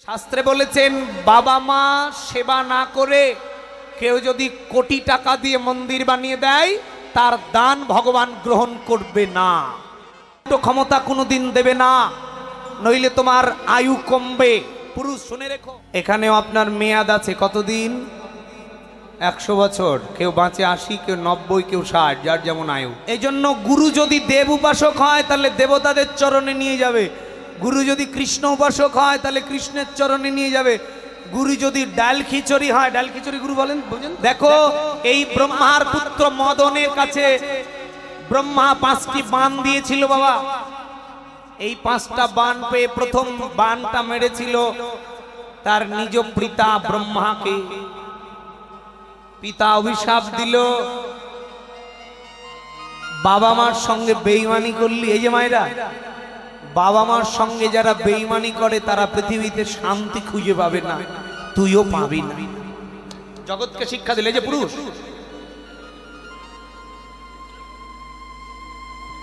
শাস্ত্রে বলেছেন বাবা মা সেবা না করে কেউ যদি কোটি টাকা দিয়ে মন্দির বানিয়ে দেয় তার দান ভগবান গ্রহণ করবে না, ক্ষমতা কোনোদিন দেবে না, নইলে তোমার আয়ু কমবে। পুরুষ শুনে রেখো, এখানেও আপনার মেয়াদ আছে কতদিন? 100 বছর, কেউ বাঁচে 80, কেউ 90, কেউ 60, যার যেমন আয়ু। এই জন্য গুরু যদি দেব উপাসক হয় তাহলে দেবতাদের চরণে নিয়ে যাবে, গুরু যদি কৃষ্ণ উপাসক হয় তাহলে কৃষ্ণের চরণে নিয়ে যাবে, গুরু যদি ডাল খিচুড়ি হয়, ডাল খিচুড়ি গুরু বলেন, বুঝেন? দেখো এই ব্রহ্মার পুত্র মদনের কাছে ব্রহ্মা 5টি বাণ দিয়েছিল বাবা। এই 5টা বাণ পেয়ে প্রথম বাণটা মেরেছিল তার নিজ পিতা ব্রহ্মাকে। পিতা অভিশাপ দিল, বাবা মার সঙ্গে বেঈমানি করলি। এই যে মায়েরা, বাবা মার সঙ্গে যারা বেঈমানি করে তারা পৃথিবীতে শান্তি খুঁজে পাবে না, তুইও পাবি না। জগৎকে শিক্ষা দিলে যে পুরুষ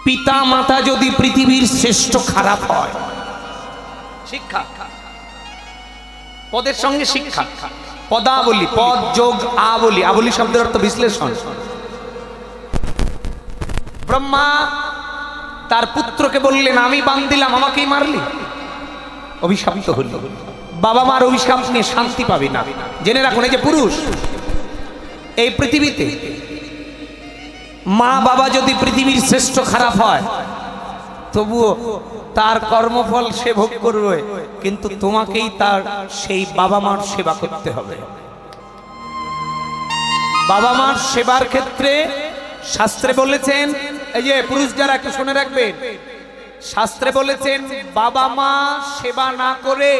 পিতা মাতা যদি পৃথিবীর শ্রেষ্ঠ খারাপ হয়, শিক্ষা পদের সঙ্গে শিক্ষা, পদাবলী, পদ যোগ আবলী, আবলী শব্দের অর্থ বিশ্লেষণ। ব্রহ্মা তার পুত্রকে বললেন আমি বান দিলাম, আমাকেই মারলি, অভিশাপিত হল। বাবা মার অভিশাপ নিয়ে শান্তি পাবি না। জেনে রাখুন, এই যে পুরুষ এই পৃথিবীতে মা বাবা যদি পৃথিবীর শ্রেষ্ঠ খারাপ হয় তবুও তার কর্মফল সে ভোগ করবে, কিন্তু তোমাকেই তার সেই বাবা মার সেবা করতে হবে। বাবা মার সেবার ক্ষেত্রে শাস্ত্রে বলেছেন, এই যে পুরুষ যারা একটু শুনে রাখবেন, শাস্ত্রে বলেছেন বাবা মা সেবা না করে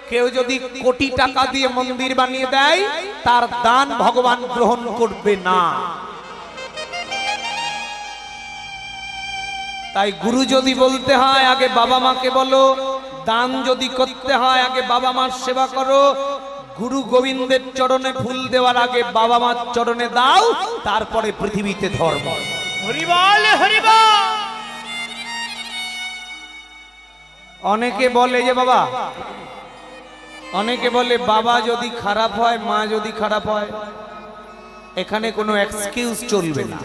কেউ যদি কোটি টাকা দিয়ে মন্দির বানিয়ে দেয় তার দান ভগবান গ্রহণ করবে না। তাই গুরু যদি বলতে হয় আগে বাবা মাকে বলো, দান যদি করতে হয় আগে বাবা মার সেবা করো, গুরু গোবিন্দের চরণে ফুল দেওয়ার আগে বাবা মার চরণে দাও, তারপরে পৃথিবীতে ধর্ম। হরি বল, হরি বল। অনেকে বলে যে বাবা, অনেকে বলে বাবা যদি খারাপ হয়, মা যদি খারাপ হয়, এখানে কোনো এক্সকিউজ চলবে না।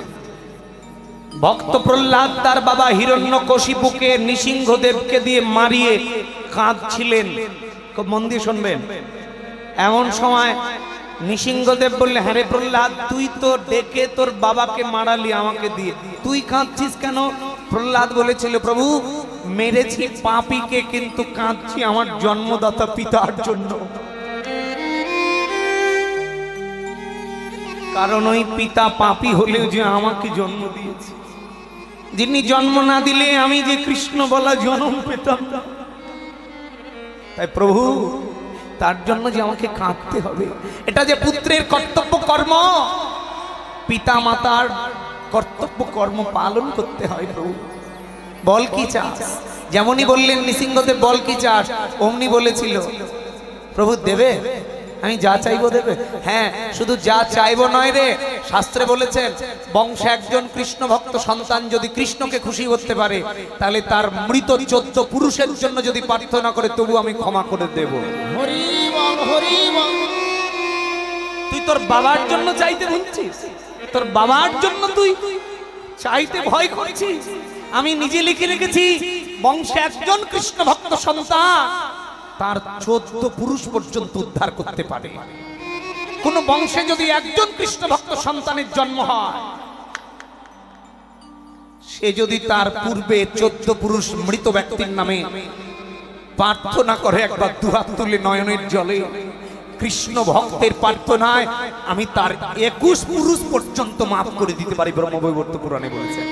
ভক্ত প্রহ্লাদ তার বাবা হিরণ্যকশিপুকে নৃসিংহদেবকে দিয়ে মারিয়ে কাঁদছিলেন, খুব মন দিয়ে শুনবেন। এমন সময় নৃসিংহদেব বললে, হ্যাঁ রে প্রহ্লাদ, তুই তো ডেকে তোর বাবাকে মারালি আমাকে দিয়ে, তুই কাঁদছিস কেন? প্রহ্লাদ বলেছিল, প্রভু মেরেছি পাপীকে, কিন্তু কাঁদছি আমার জন্মদাতা পিতার জন্য। কারণ ওই পিতা পাপী হলেও যে আমাকে জন্ম দিয়েছে, যিনি জন্ম না দিলে আমি যে কৃষ্ণ বলা জন্ম পেতাম না। তাই প্রভু তার জন্য যে আমাকে কাঁদতে হবে, এটা যে পুত্রের কর্তব্য কর্ম, পিতা মাতার কর্তব্য কর্ম পালন করতে হয়। প্রভু বল কি চাস? যেমনই বললেন নৃসিংহদেব বল কি চাস, অমনি বলেছিল প্রভু দেবে, আমি যা চাইবো দেবে। হ্যাঁ, শুধু যা চাইবো নয় রে, শাস্ত্রে বলেছেন বংশে একজন কৃষ্ণ ভক্ত সন্তান যদি কৃষ্ণকে খুশি করতে পারে তাহলে তার মৃত 14 পুরুষের জন্য যদি প্রার্থনা করে তবু আমি ক্ষমা করে দেব। হরি বল, হরি বল। তুই তোর বাবার জন্য চাইতে ভুলছিস, তোর বাবার জন্য তুই চাইতে ভয় করছিস। আমি নিজে লিখে রেখেছি বংশে একজন কৃষ্ণ ভক্ত সন্তান তার 14 পুরুষ পর্যন্ত উদ্ধার করতে পারে। কোন বংশে যদি একজন কৃষ্ণ ভক্ত সন্তানের জন্ম হয়, সে যদি তার পূর্বে 14 পুরুষ মৃত ব্যক্তির নামে প্রার্থনা করে, একবার দুহাত তুলে নয়নের জলে, কৃষ্ণ ভক্তের প্রার্থনায় আমি তার 21 পুরুষ পর্যন্ত মাফ করে দিতে পারি, ব্রহ্মবৈবর্ত পুরাণে বলেছেন।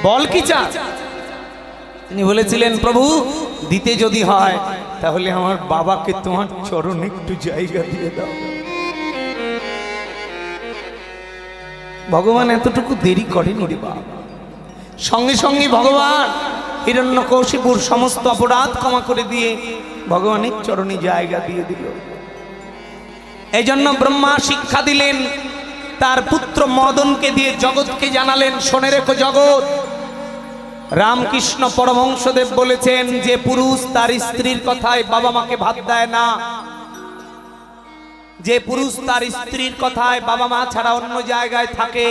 বল কি চাস? তিনি বলেছিলেন প্রভু দিতে যদি হয় তাহলে আমার বাবাকে তোমার চরণে একটু জায়গা দিয়ে দাও। ভগবান এতটুকু দেরি করেনি রে বাবা, সঙ্গে সঙ্গে ভগবান হিরণ্যকশিপুর সমস্ত অপরাধ ক্ষমা করে দিয়ে ভগবানের চরণে জায়গা দিয়ে দিল। এই জন্য ব্রহ্মা শিক্ষা দিলেন, তার পুত্র মদনকে দিয়ে জগৎকে জানালেন, শোনে রেখো জগৎ, রামকৃষ্ণ পরমহংসদেব বলেছেন যে পুরুষ তার স্ত্রীর কথায় বাবা মাকে ভাত দেয় না, যে পুরুষ তার স্ত্রীর কথায় বাবা মা ছাড়া অন্য জায়গায় থাকে,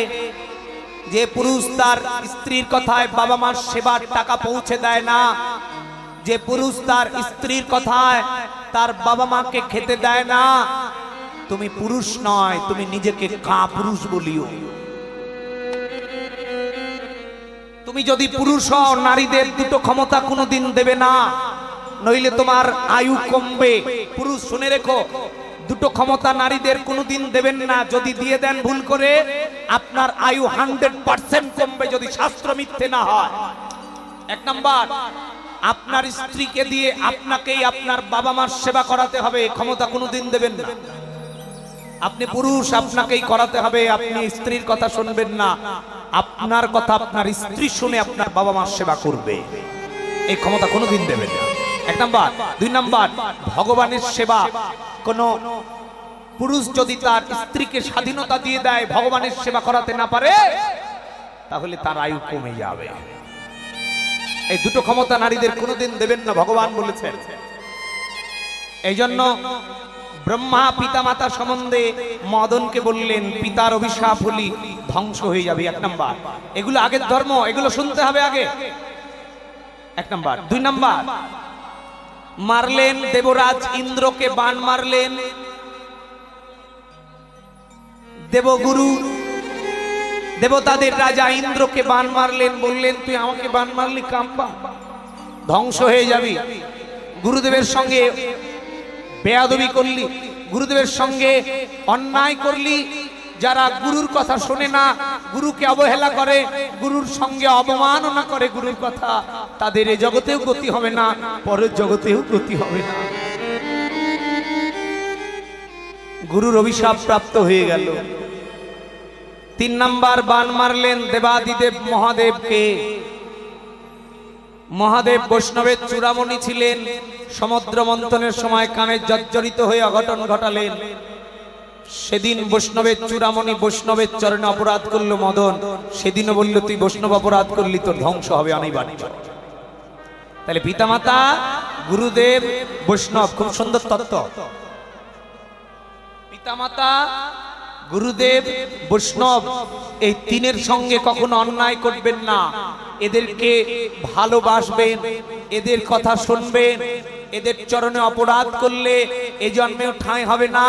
যে পুরুষ তার স্ত্রীর কথায় বাবা মার সেবার টাকা পৌঁছে দেয় না, যে পুরুষ তার স্ত্রীর কথায় তার বাবা মাকে খেতে দেয় না, তুমি পুরুষ নয়, তুমি নিজেকে কাপুরুষ বলিও। তুমি যদি পুরুষ হও, নারীদের দুটো ক্ষমতা কোনোদিন দেবে না, নইলে তোমার আয়ু কমবে। পুরুষ শুনে রেখো, দুটো ক্ষমতা নারীদের কোনোদিন দেবেন না। যদি দিয়ে দেন ভুল করে, আপনার আয়ু 100% কমবে, যদি শাস্ত্র মিথ্যে না হয়। এক নাম্বার, আপনার স্ত্রীকে দিয়ে আপনাকেই আপনার বাবা মার সেবা করাতে হবে, ক্ষমতা কোনোদিন দেবেন না। আপনি পুরুষ, আপনাকেই করাতে হবে, আপনি স্ত্রীর কথা শুনবেন না, আপনার কথা আপনার স্ত্রী শুনে আপনার বাবা মার সেবা করবে, এই ক্ষমতা কোনোদিন দেবেন না। এক নাম্বার। দুই নাম্বার, ভগবানের সেবা কোন পুরুষ যদি তার স্ত্রীকে স্বাধীনতা দিয়ে দেয়, ভগবানের সেবা করাতে না পারে, তাহলে তার আয়ু কমে যাবে। এই দুটো ক্ষমতা নারীদের কোনোদিন দেবেন না, ভগবান বলেছেন। এই জন্য ব্রহ্মা পিতা মাতা সম্বন্ধে মদনকে বললেন, পিতার অভিশাপ হলি ধ্বংস হয়ে যাবে। এক নাম্বার, এগুলো আগের ধর্ম, এগুলো শুনতে হবে আগে। এক নাম্বার। দুই নাম্বার, মারলেন দেবরাজ ইন্দ্রকে, বাণ মারলেন দেবগুরু, দেবতাদের রাজা ইন্দ্রকে বাণ মারলেন, বললেন তুই আমাকে বাণ মারলি, কাম্বা ধ্বংস হয়ে যাবি। গুরুদেবের সঙ্গে বেয়াদবি করলি, গুরুদেবের সঙ্গে অন্যায় করলি। যারা গুরুর কথা শোনে না, গুরুকে অবহেলা করে, গুরুর সঙ্গে অবমাননা করে গুরুর কথা, তাদের এই জগতেও গতি হবে না, পরের জগতেও গতি হবে না। গুরুর অভিশাপ প্রাপ্ত হয়ে গেল। তিন নাম্বার, বাণ মারলেন দেবাদিদেব মহাদেবকে। মহাদেব বৈষ্ণবের চূড়ামণি ছিলেন, সমুদ্র মন্থনের সময় কামে জর্জরিত হয়ে অঘটন ঘটালেন। সেদিন বৈষ্ণবের চূড়ামণি বৈষ্ণবের চরণে অপরাধ করলো মদন, সেদিনও বলল তুই বৈষ্ণব অপরাধ করলি, তোর ধ্বংস হবে অনিবার্য। তাহলে পিতামাতা, গুরুদেব, বৈষ্ণব, খুব সুন্দর তত্ত্ব। পিতামাতা, গুরুদেব, বৈষ্ণব, এই তিনের সঙ্গে কখনো অন্যায় করবেন না। এদেরকে ভালোবাসবেন, এদের কথা শুনবেন। এদের চরণে অপরাধ করলে এ জন্মেও ঠাঁই হবে না,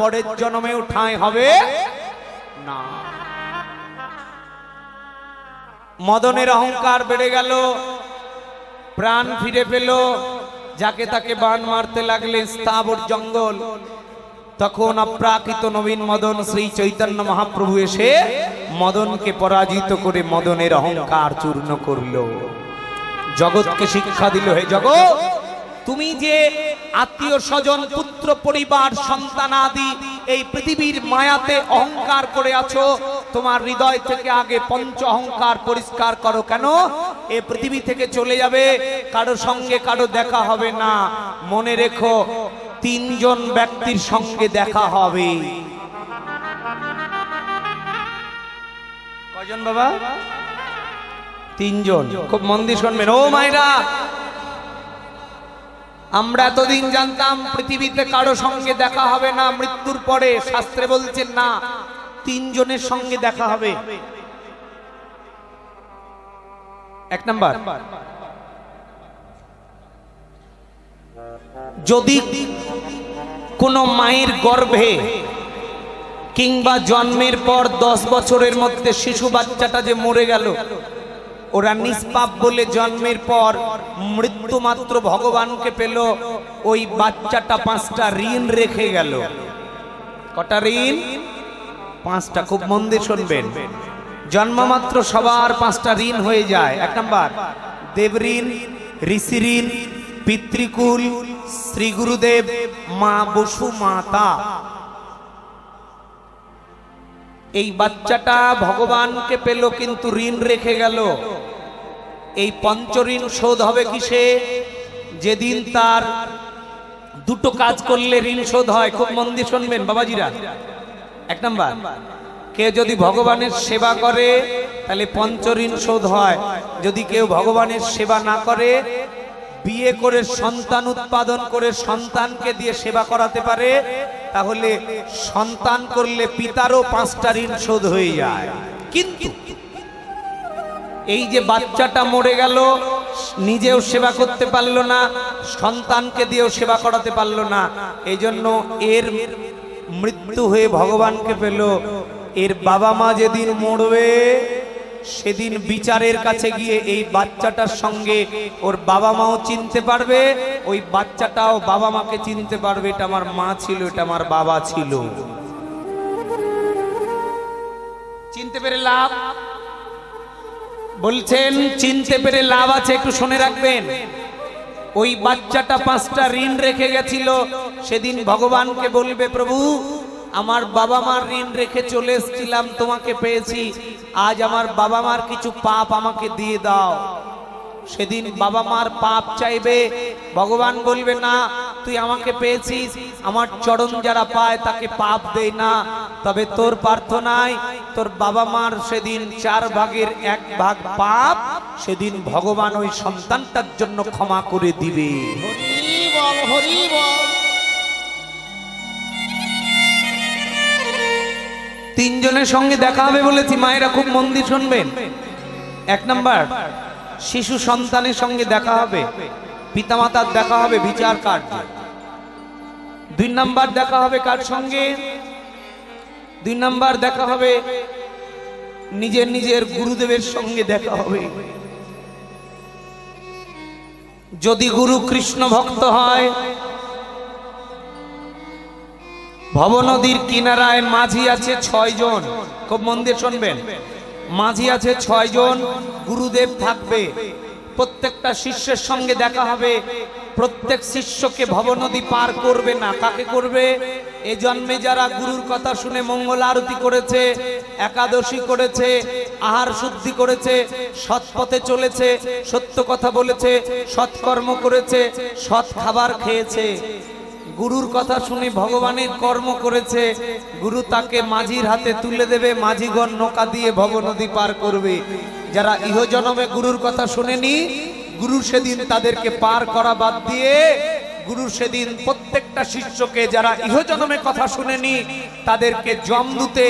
পরের জন্মেও ঠাঁই হবে না। মদনের অহংকার বেড়ে গেল, প্রাণ ফিরে পেল, যাকে তাকে বাণ মারতে লাগলেন, স্থাবর জঙ্গল। তখন অপ্রাকৃত নবীন মদন শ্রী চৈতন্য মহাপ্রভু এসে মদনকে পরাজিত করে মদনের অহংকার চূর্ণ করল, জগৎকে শিক্ষা দিল, হে জগৎ, তুমি যে আত্মীয় স্বজন, পুত্র পরিবার, সন্তানাদি এই পৃথিবীর মায়াতে অহংকার করে আছো, তোমার হৃদয় থেকে আগে পঞ্চ অহংকার পরিষ্কার করো। কেন? এ পৃথিবী থেকে চলে যাবে, কারো সঙ্গে কারো দেখা হবে না। মনে রেখো, তিনজন ব্যক্তির সঙ্গে দেখা হবে। কয়জন বাবা? তিনজন। খুব মন দিয়ে শুনবেন ও মায়েরা। আমরা এতদিন জানতাম পৃথিবীতে কারো সঙ্গে দেখা হবে না মৃত্যুর পরে, শাস্ত্রে বলছেন না, তিনজনের সঙ্গে দেখা হবে। এক নাম্বার, যদি কোনো মায়ের গর্ভে কিংবা জন্মের পর 10 বছরের মধ্যে শিশু বাচ্চাটা যে মরে গেল, ওরা নিষ্পাপ বলে জন্মের পর মৃত্যু মাত্র ভগবানকে পেল, ওই বাচ্চাটা 5টা ঋণ রেখে গেল। কটা ঋণ? 5টা। খুব মন দিয়ে শুনবেন। জন্ম মাত্র সবার 5টা ঋণ হয়ে যায়। এক নাম্বার, দেব ঋণ, ঋষি ঋণ, পিতৃকুল, শ্রী গুরুদেব, মা বসু মাতা। এই বাচ্চাটা ভগবানকে পেল কিন্তু ঋণ রেখে গেল। এই পঞ্চঋণ শোধ হবে কিসে? যেদিন তার দুটো কাজ করলে ঋণ শোধ হয়। খুব মন দিয়ে শুনবেন বাবাজিরা। এক নাম্বার, কে যদি ভগবানের সেবা করে তাহলে পঞ্চঋণ শোধ হয়। যদি কেউ ভগবানের সেবা না করে, বিয়ে করে সন্তান উৎপাদন করে সন্তানকে দিয়ে সেবা করাতে পারে, তাহলে সন্তান করলে পিতারও 5টা ঋণ শোধ হয়ে যায়। কিন্তু এই যে বাচ্চাটা মরে গেল, নিজেও সেবা করতে পারলো না, সন্তানকে দিয়েও সেবা করাতে পারলো না, এই জন্য এর মৃত্যু হয়ে ভগবানকে পেল। এর বাবা মা যেদিন মরবে সেদিন বিচারের কাছে গিয়ে এই বাচ্চাটার সঙ্গে ওর বাবা মাও চিনতে পারবে, ওই বাচ্চাটাও বাবা মাকে চিনতে পারবে, এটা আমার মা ছিল, এটা আমার বাবা ছিল। চিনতে পেরে লাভ, বলছেন চিনতে পেরে লাভ আছে, একটু শুনে রাখবেন। ওই বাচ্চাটা 5টা ঋণ রেখে গেছিল, সেদিন ভগবানকে বলবে, প্রভু আমার বাবা মার ঋণ রেখে চলে এসেছিলাম, তোমাকে পেয়েছি, আজ আমার বাবা মার কিছু পাপ আমাকে দিয়ে দাও। সেদিন বাবা মার পাপ চাইবে, ভগবান বলবে না, তুই আমাকে পেয়েছিস, আমার চরণ যারা পায় তাকে পাপ দেয় না, তবে তোর প্রার্থনায় তোর বাবা মার সেদিন 4 ভাগের 1 ভাগ পাপ সেদিন ভগবান ওই সন্তানটার জন্য ক্ষমা করে দিবে। হরি বল, হরি বল। 3 জনের সঙ্গে দেখা হবে বলেছি, মায়েরা খুব মন দিয়ে শুনবেন। 1 নাম্বার শিশু সন্তানের সঙ্গে দেখা হবে, পিতামাতার দেখা হবে বিচার কার্য। 2 নাম্বার দেখা হবে কার সঙ্গে? 2 নাম্বার দেখা হবে নিজের নিজের গুরুদেবের সঙ্গে দেখা হবে। যদি গুরু কৃষ্ণ ভক্ত হয়, ভবনদীর কিনারায় মাঝি আছে 6 জন, খুব মন দিয়ে শুনবেন। মাঝি আছে 6 জন, গুরুদেব থাকবে, প্রত্যেকটা শিষ্যের সঙ্গে দেখা হবে। প্রত্যেক শিষ্যকে ভবনদী পার করবে না, কাকে করবে? এ জন্মে যারা গুরুর কথা শুনে মঙ্গল আরতি করেছে, একাদশী করেছে, আহার শুদ্ধি করেছে, সৎ পথে চলেছে, সত্য কথা বলেছে, সৎকর্ম করেছে, সৎ খাবার খেয়েছে, গুরুর কথা শুনে ভগবানের কর্ম করেছে, গুরু তাকে মাঝির হাতে তুলে দেবে, মাঝিগণ নৌকা দিয়ে ভবনদী পার করবে। যারা ইহজন্মে গুরুর কথা শুনেনি, গুরু সেদিন তাদেরকে পার করা বাদ দিয়ে, গুরু সেদিন প্রত্যেকটা শিষ্যকে যারা ইহজন্মে কথা শুনেনি তাদেরকে যমদূতে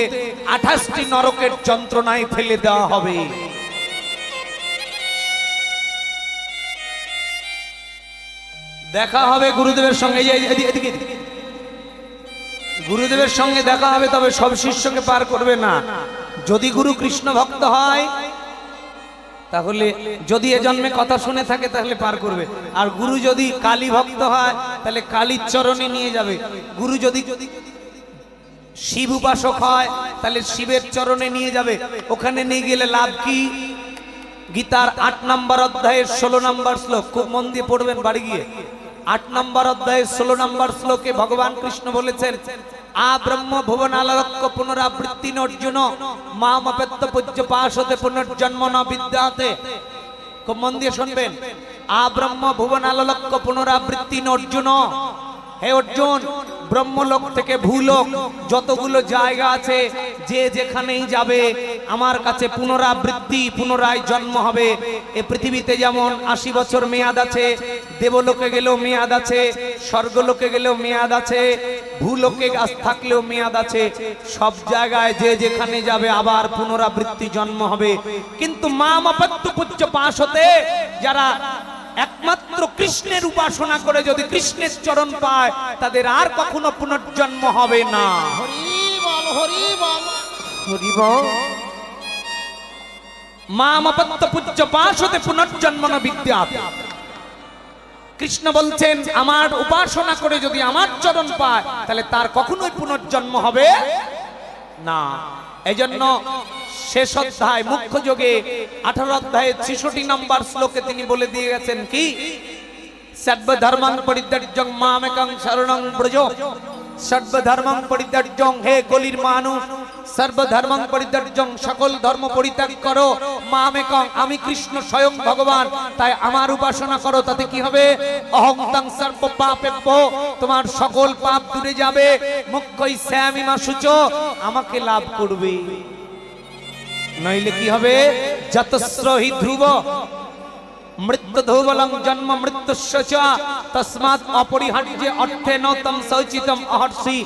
28টি নরকের যন্ত্রণায় ফেলে দেওয়া হবে। দেখা হবে গুরুদেবের সঙ্গে, গুরুদেবের সঙ্গে দেখা হবে, তবে সব শিষ্যকে পার করবে না। যদি গুরু কৃষ্ণ ভক্ত হয় তাহলে, যদি এ জন্মে কথা শুনে থাকে তাহলে পার করবে। আর গুরু যদি কালী ভক্ত হয় তাহলে কালীর চরণে নিয়ে যাবে। গুরু যদি শিব উপাসক হয় তাহলে শিবের চরণে নিয়ে যাবে। ওখানে নিয়ে গেলে লাভ কি? গীতার 8 নম্বর অধ্যায়ের 16 নম্বর শ্লোক, খুব মন দিয়ে পড়বেন বাড়ি গিয়ে। 8 নম্বর অধ্যায়ের 16 নম্বর শ্লোকে ভগবান কৃষ্ণ বলেছেন, আ ব্রহ্ম ভুবনালক্য পুনরাবৃত্তি অর্জুন মামপেত্য পূজ্য পাশতে পুনর্জন্ম ন বিদ্যাতে। খুব মন দিয়ে শুনবেন। আ ব্রহ্ম ভুবনালক্য পুনরাবৃত্তি অর্জুন, হে অর্জুন, ব্রহ্মলোক থেকে ভূলোক যতগুলো জায়গা আছে, যে যেখানেই যাবে আমার কাছে পুনরাবৃত্তি, পুনরায় জন্ম হবে। এই পৃথিবীতে যেমন 80 বছর মেয়াদ আছে, দেবলোকে গেলেও মেয়াদ আছে, স্বর্গলোকে গেলেও মেয়াদ আছে, ভূলোকে থাকলেও মেয়াদ আছে। সব জায়গায় যে যেখানে যাবে আবার পুনরাবৃত্তি জন্ম হবে। কিন্তু মামপত্য পূজ্য পাশতে যারা একমাত্র কৃষ্ণের উপাসনা করে যদি কৃষ্ণের চরণ পায় তাদের আর কখনো পুনর্জন্ম হবে না। হরি বল, হরি বল, হরি বল। মামপত্য পূজ্য পাশতে পুনর্জন্ম ন বিদ্যাতে। কৃষ্ণ বলছেন, আমার উপাসনা করে যদি আমার চরণ পায় তাহলে তার কখনোই পুনর্জন্ম হবে না। এজন্য শেষ অধ্যায় মুখ্য যোগে 18 অধ্যায়ের 66 নম্বর শ্লোকে তিনি বলে দিয়ে গেছেন কি, সর্বধর্মাং পরিত্যাজ্যং মামেকং শরণং ব্রজ। সর্বধর্মাং পরিত্যাজ্যং, হে কলির মানুষ, সর্বধর্মাং পরিত্যাজ্যং, সকল ধর্ম পরিত্যাগ করো, মামেকং, আমি কৃষ্ণ স্বয়ং ভগবান, তাই আমার উপাসনা করো। তাতে কি হবে? অহং তং সর্ব পাপেভ্য, তোমার সকল পাপ দূরে যাবে। মুখ্যই স্যামিমা শুচ, আমাকে লাভ করবে। নইলে কি হবে? যতস্রহি ধ্রুব মৃত্যুধুবলং জন্ম মৃত্যুস্য চ তস্মাৎ অপরিহার্যে অর্থেন তম সৌচিতম অহর্ষি।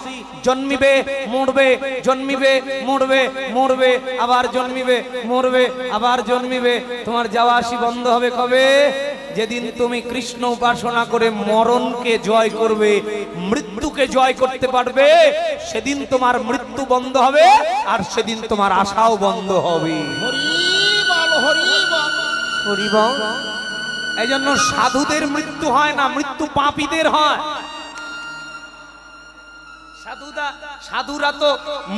জন্মিবে মরবে, জন্মিবে মরবে, মরবে আবার জন্মিবে, মরবে আবার জন্মিবে। তোমার যাওয়া আসি বন্ধ হবে কবে? যেদিন তুমি কৃষ্ণ উপাসনা করে মরণকে জয় করবে, মৃত্যুকে জয় করতে পারবে, সেদিন তোমার মৃত্যু বন্ধ হবে আর সেদিন তোমার আশাও বন্ধ হবে। হরি বল। এই জন্য সাধুদের মৃত্যু হয় না, মৃত্যু পাপীদের হয়। সাধুরা তো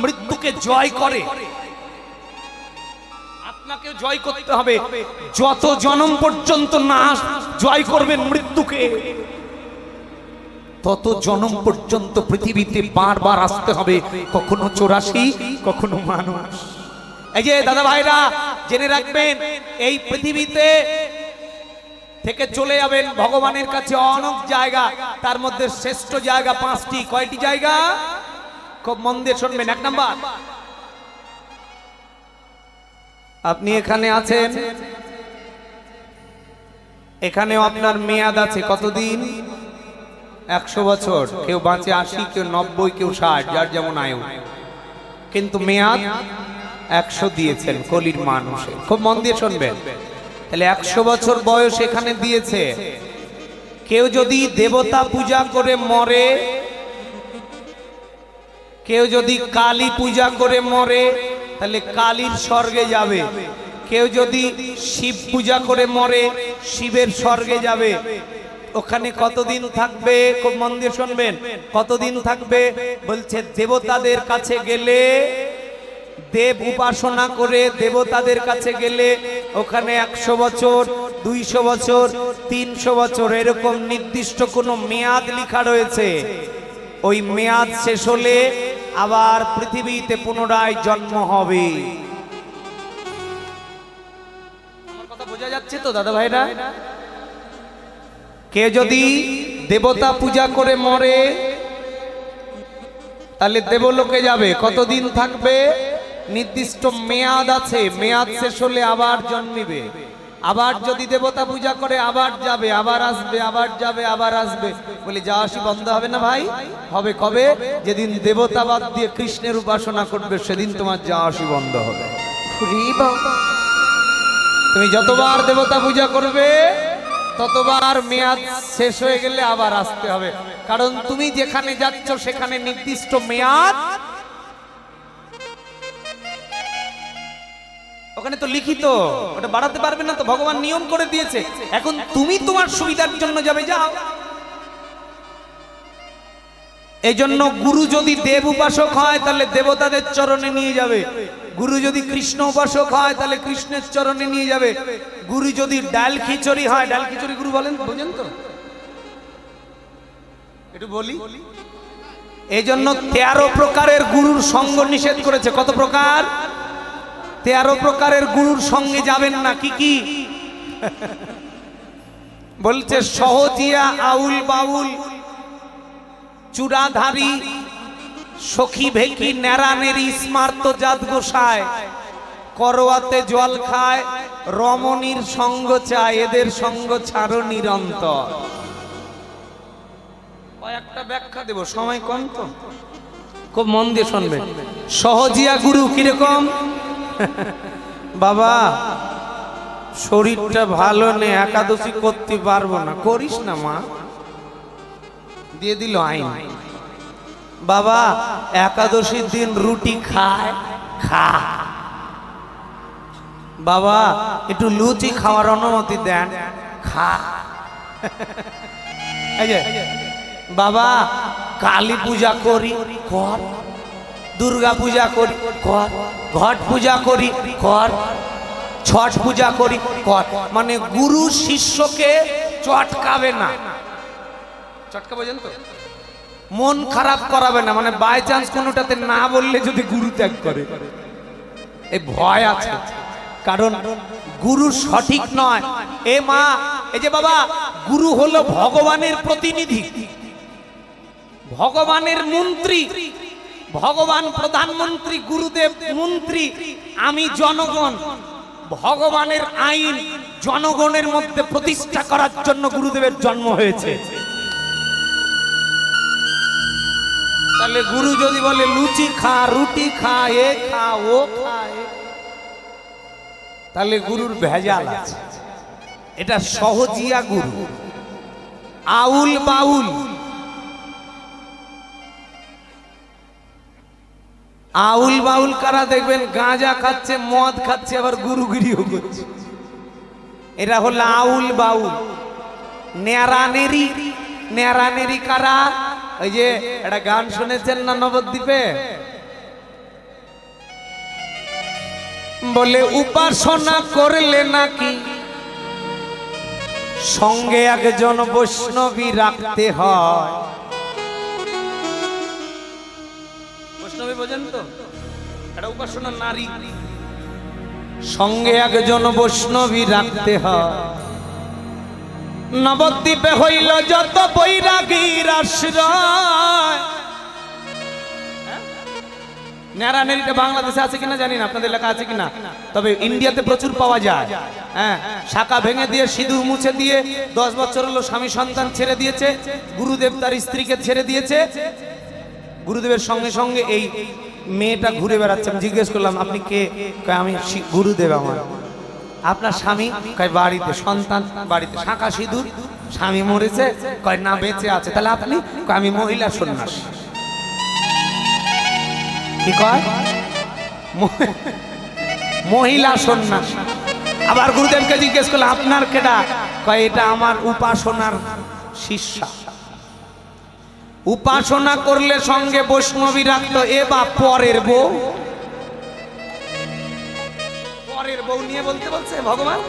মৃত্যুকে জয় করে, আপনাকে জয় করতে হবে। যত জন্ম পর্যন্ত না জয় করবেন মৃত্যুকে, তত জন্ম পর্যন্ত পৃথিবীতে বারবার আসতে হবে, কখনো 84, কখনো মানুষ। এই যে দাদা ভাইরা জেনে রাখবেন, এই পৃথিবীতে থেকে চলে যাবেন ভগবানের কাছে অনেক জায়গা, তার মধ্যে শ্রেষ্ঠ জায়গা 5টি। কয়টি জায়গা? খুব মন দিয়ে শুনবেন। 1 নাম্বার, আপনি এখানে আছেন, এখানেও আপনার মেয়াদ আছে। কতদিন? 100 বছর। কেউ বাঁচে 80, কেউ 90, কেউ 60, যার যেমন আয়ু। কিন্তু মেয়াদ 100 দিয়েছেন কলির মানুষে। খুব মন দিয়ে শুনবেন। তাহলে 100 বছর বয়স এখানে দিয়েছে। কেউ যদি দেবতা পূজা করে মরে, কেউ যদি কালী পূজা করে মরে, তাহলে কালীর স্বর্গে যাবে। কেউ যদি শিব পূজা করে মরে, শিবের স্বর্গে যাবে। ওখানে কতদিন থাকবে? খুব মন দিয়ে শুনবেন। কতদিন থাকবে? বলছে দেবতাদের কাছে গেলে, দেব উপাসনা করে দেবতাদের কাছে গেলে ওখানে 100 বছর, 200 বছর, 300 বছর, এরকম নির্দিষ্ট কোনো মেয়াদ লেখা রয়েছে। ওই মেয়াদ শেষ হলে আবার পৃথিবীতে পুনরায় জন্ম হবে। আমার কথা বোঝা যাচ্ছে তো দাদা ভাইরা? কে যদি দেবতা পূজা করে মরে, তাহলে দেবলোকে যাবে। কতদিন থাকবে? নির্দিষ্ট মেয়াদ আছে, মেয়াদ শেষ হলে আবার জন্মিবে। আবার যদি দেবতা পূজা করে আবার যাবে, আবার আসবে, আবার যাবে, আবার আসবে। বলে যাওয়া আসি বন্ধ হবে না ভাই? হবে। কবে? যেদিন দেবতা বাদ দিয়ে কৃষ্ণের উপাসনা করবে, সেদিন তোমার যাওয়া আসি বন্ধ হবে। তুমি যতবার দেবতা পূজা করবে, ততবার মেয়াদ শেষ হয়ে গেলে আবার আসতে হবে। কারণ তুমি যেখানে যাচ্ছ সেখানে নির্দিষ্ট মেয়াদ, ওখানে তো লিখিত, ওটা বাড়াতে পারবে না তো, ভগবান নিয়ম করে দিয়েছে। এখন তুমি তোমার সুবিধার জন্য যাবে, যাও। এই জন্য গুরু যদি দেব উপাসক হয়, তাহলে দেবতাদের চরণে নিয়ে যাবে। গুরু যদি কৃষ্ণ উপাসক হয়, তাহলে কৃষ্ণের চরণে নিয়ে যাবে। গুরু যদি ডাল খিচুড়ি হয়, ডাল খিচুড়ি গুরু বলেন, বুঝেন তো? একটু বলি। এই জন্য 13 প্রকারের গুরুর সঙ্গ নিষেধ করেছে। কত প্রকার? 13 প্রকারের গুরুর সঙ্গে যাবেন না। কি কি বলছে? সহজিয়া, আউল বাউল, চূড়াধারী, সখী ভেকি, নেড়ানেরি, স্মার্ত জাত গোসায়, করোয়াতে জল খায়, রমণীর সঙ্গ চায়, এদের সঙ্গ ছাড়ো নিরন্তর। কয়েকটা ব্যাখ্যা দেব, সময় কম তো, খুব মন দিয়ে শুনবেন। সহজিয়া গুরু কিরকম? বাবা শরীরটা ভালো নেই, একাদশী করতে পারবো না। করিস না মা, দিয়ে দিল আইন। বাবা একাদশীর দিন রুটি খায়, খা। বাবা একটু লুচি খাওয়ার অনুমতি দেন, খা। এই যে বাবা কালী পূজা করি, কর। দুর্গা পূজা করি, কর। ঘট পূজা করি, কর। ছট পূজা করি, কর। মানে গুরু শিষ্যকে চটকাবে না। চটকা বোঝেন তো? মন খারাপ করাবে না। মানে বাই চান্স কোনোটাতে না বললে যদি গুরু ত্যাগ করে, এই ভয় আছে। কারণ গুরু সঠিক নয়। এ মা, এই যে বাবা, গুরু হলো ভগবানের প্রতিনিধি, ভগবানের মন্ত্রী। ভগবান প্রধানমন্ত্রী, গুরুদেব মন্ত্রী, আমি জনগণ। ভগবানের আইন জনগণের মধ্যে প্রতিষ্ঠা করার জন্য গুরুদেবের জন্ম হয়েছে। তাহলে গুরু যদি বলে লুচি খা, রুটি খা, এ খা, ও খা, তাহলে গুরুর ভেজাল আছে। এটা সহজিয়া গুরু। আউল বাউল, আউল বাউল কারা দেখবেন গাঁজা খাচ্ছে, মদ খাচ্ছে, আবার গুরুগিরিও করছে। এরা হলো আউল বাউল। নেয়ারানেরি, নেয়ারানেরি কারা? ওই যে একটা গান শুনেছেন না নবদ্বীপে, বলে উপাসনা করলে নাকি সঙ্গে একজন বৈষ্ণবী রাখতে হয়। বৈষ্ণবী বোঝেন তো? এটা উপাসনা নারী, সঙ্গে একজন বৈষ্ণবী রাখতে হয়। নবদ্বীপে হইল যত বৈরাগীর আশ্রয়। নেয়ারানেরিটা বাংলাদেশে আছে কিনা জানি না, আপনাদের এলাকা আছে কিনা, তবে ইন্ডিয়াতে প্রচুর পাওয়া যায়। হ্যাঁ, শাখা ভেঙে দিয়ে সিঁদুর মুছে দিয়ে 10 বছর হলো স্বামী সন্তান ছেড়ে দিয়েছে, গুরুদেব তার স্ত্রীকে ছেড়ে দিয়েছে। গুরুদেবের সঙ্গে সঙ্গে এই মেয়েটা ঘুরে বেড়াচ্ছে। আমি জিজ্ঞেস করলাম আপনি কে? কয় আমি গুরুদেব। আমার আপনার স্বামী? কয় বাড়িতে, সন্তান বাড়িতে, শাখা সিঁদুর, স্বামী মরেছে? কয় না বেঁচে আছে। তাহলে আপনি? কয় আমি মহিলা সন্ন্যাসী। কি কয়? মহিলা সন্ন্যাসী। আবার গুরুদেবকে জিজ্ঞেস করলাম আপনার কেডা? কয় এটা আমার উপাসনার শিষ্যা। উপাসনা করলে সঙ্গে বৈষ্ণবী রাখতো। এ বা পরের বউ, পরের বউ নিয়ে বলতে বলছে ভগবান,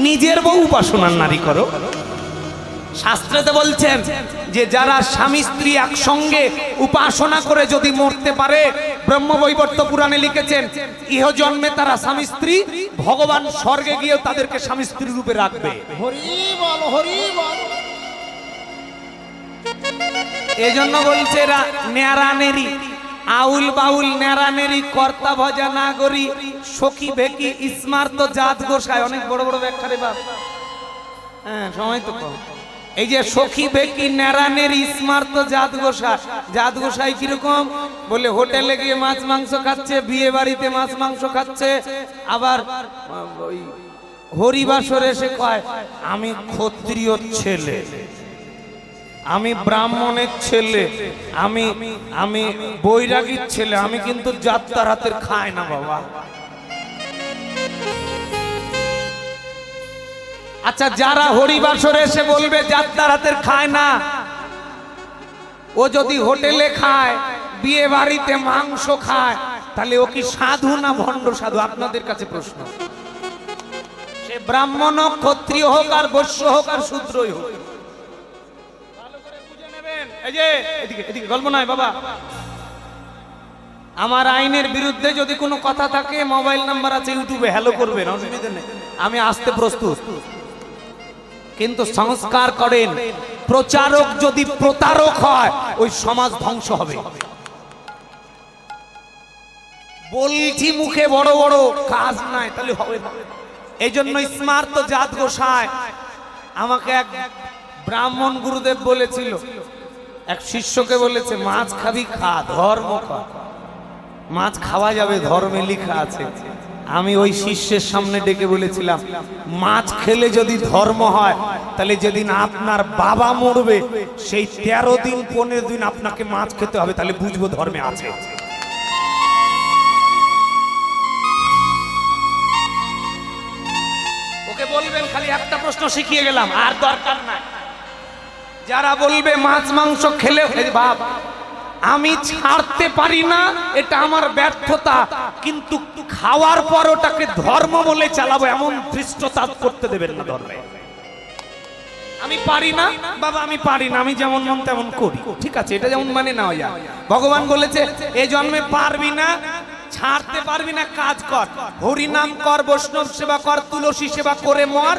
নিজের বউ উপাসনার নারী করো। শাস্ত্রেতে বলছেন যে যারা স্বামী স্ত্রী একসঙ্গে উপাসনা করে যদি মরতে পারে, ব্রহ্মবৈবর্ত পুরাণে লিখেছেন ইহ জন্মে তারা স্বামী স্ত্রী, ভগবান স্বর্গে গিয়েও তাদেরকে স্বামী স্ত্রী রূপে রাখবে। হরি বল, হরি বল। এজন্য বলছে এরা নেয়ারানেরি, আউল বাউল, নেয়ারানেরি, কর্তা ভজা না করি, সখী বেকি স্মার্ত জাত গোসায়। অনেক বড় বড় ব্যাখ্যা রে বাপ। হ্যাঁ, সময় তো কম। এই যে সখী বেকি, নেয়ারানেরি, স্মার্ত জাত গোসাই। জাত গোসাই কিরকম? বলে হোটেলে গিয়ে মাছ মাংস খাচ্ছে, বিয়ে বাড়িতে মাছ মাংস খাচ্ছে, আবার ওই হরিবাসরে এসে কয় আমি ক্ষত্রিয় ছেলে, আমি ব্রাহ্মণের ছেলে, আমি আমি বৈরাগীর ছেলে, আমি কিন্তু যাত্রার হাতের খাই না বাবা। আচ্ছা, যারা হরিবাসরে এসে বলবে যাত্রার হাতের খায় না, ও যদি হোটেলে খায়, বিয়ে বাড়িতে মাংস খায়, তাহলে ও কি সাধু না ভণ্ড সাধু? আপনাদের কাছে প্রশ্ন। সে ব্রাহ্মণ হোক, ক্ষত্রিয় হোক, আর বৈশ্য হোক, আর শূদ্রই হোক। এই যে এদিকে গল্প নয় বাবা। আমার আইনের বিরুদ্ধে যদি কোনো কথা থাকে, মোবাইল নাম্বার আছে ইউটিউবে, হ্যালো করবেন, অসুবিধা নেই, আমি আসতে প্রস্তুত। কিন্তু সংস্কার করেন। প্রচারক যদি প্রতারক হয়, ওই সমাজ ধ্বংস হবে। বলছি মুখে বড় বড়, কাজ নাই, তাহলে হবে না। এই জন্য স্মার্ত জাত গোসাই। আমাকে এক ব্রাহ্মণ গুরুদেব বলেছিল, এক শিষ্যকে বলেছে মাছ খাবি খা, ধর্ম কর। মাছ খাওয়া যাবে, ধর্মে লেখা আছে। আমি ওই শিষ্যের সামনে ডেকে বলেছিলাম মাছ খেলে যদি ধর্ম হয়, তাহলে যেদিন আপনার বাবা মরবে সেই 13 দিন 15 দিন আপনাকে মাছ খেতে হবে, তাহলে বুঝবো ধর্মে আছে। ওকে বলবেন খালি একটা প্রশ্ন শিখিয়ে গেলাম, আর দরকার নাই। যারা বলবে মাছ মাংস খেলে ভাব আমি ছাড়তে পারি না, এটা আমার ব্যর্থতা, কিন্তু খাওয়ার পর ওটাকে ধর্ম বলে চালাবো, এমন ধৃষ্টতা করতে দেবেন না ধর্মে। আমি পারি না বাবা, আমি পারি না, আমি যেমন মন তেমন করি, ঠিক আছে, এটা যেমন মানে না হয়। ভগবান বলেছে এই জন্মে পারবি না, ছাড়তে পারবি না, কাজ কর, হরি নাম কর, বৈষ্ণব সেবা কর, তুলসী সেবা করে মর,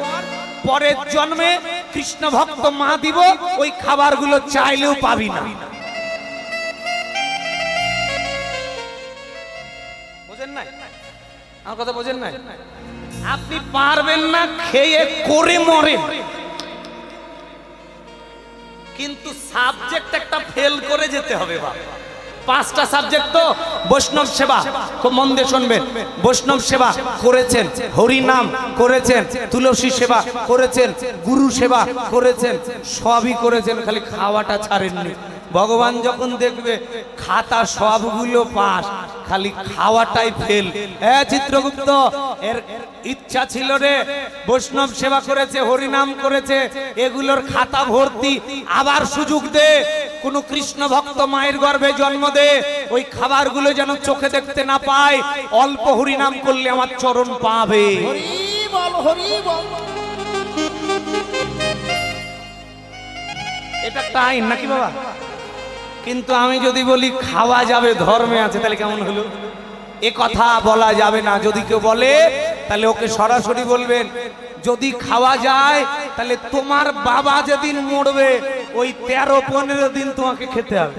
পরের জন্মে কৃষ্ণ ভক্ত মা দিব, ওই খাবারগুলো চাইলেও পাবি না। বোঝেন না আমার কথা, বোঝেন না? আপনি পারবেন না, খেয়ে করে মরে, কিন্তু সাবজেক্ট একটা ফেল করে যেতে হবে। বাবা 5টা সাবজেক্ট তো। বৈষ্ণব সেবা, খুব মন দিয়ে শুনবেন, বৈষ্ণব সেবা করেছেন, হরি নাম করেছেন, তুলসী সেবা করেছেন, গুরু সেবা করেছেন, সবই করেছেন, খালি খাওয়াটা ছাড়েননি। ভগবান যখন দেখবে খাতা সবগুলো পাস, খালি খাওয়াটাই ফেল। চিত্রগুপ্ত এর ইচ্ছা ছিল রে, বৈষ্ণব সেবা করেছে, হরিনাম করেছে, এগুলোর খাতা ভর্তি, আবার সুযোগ দে, কোন কৃষ্ণ ভক্ত মায়ের গর্ভে জন্ম দে, ওই খাবারগুলো যেন চোখে দেখতে না পায়, অল্প হরিনাম করলে আমার চরণ পাবে। হরি বল, হরি বল। এটা একটা আইন নাকি বাবা? কিন্তু আমি যদি বলি খাওয়া যাবে, ধর্মে আছে, তাহলে কেমন হলো? এ কথা বলা যাবে না। যদি কেউ বলে তাহলে ওকে সরাসরি বলবেন, যদি খাওয়া যায় তাহলে তোমার বাবা যেদিন মরবে ওই 13-15 দিন তোমাকে খেতে হবে।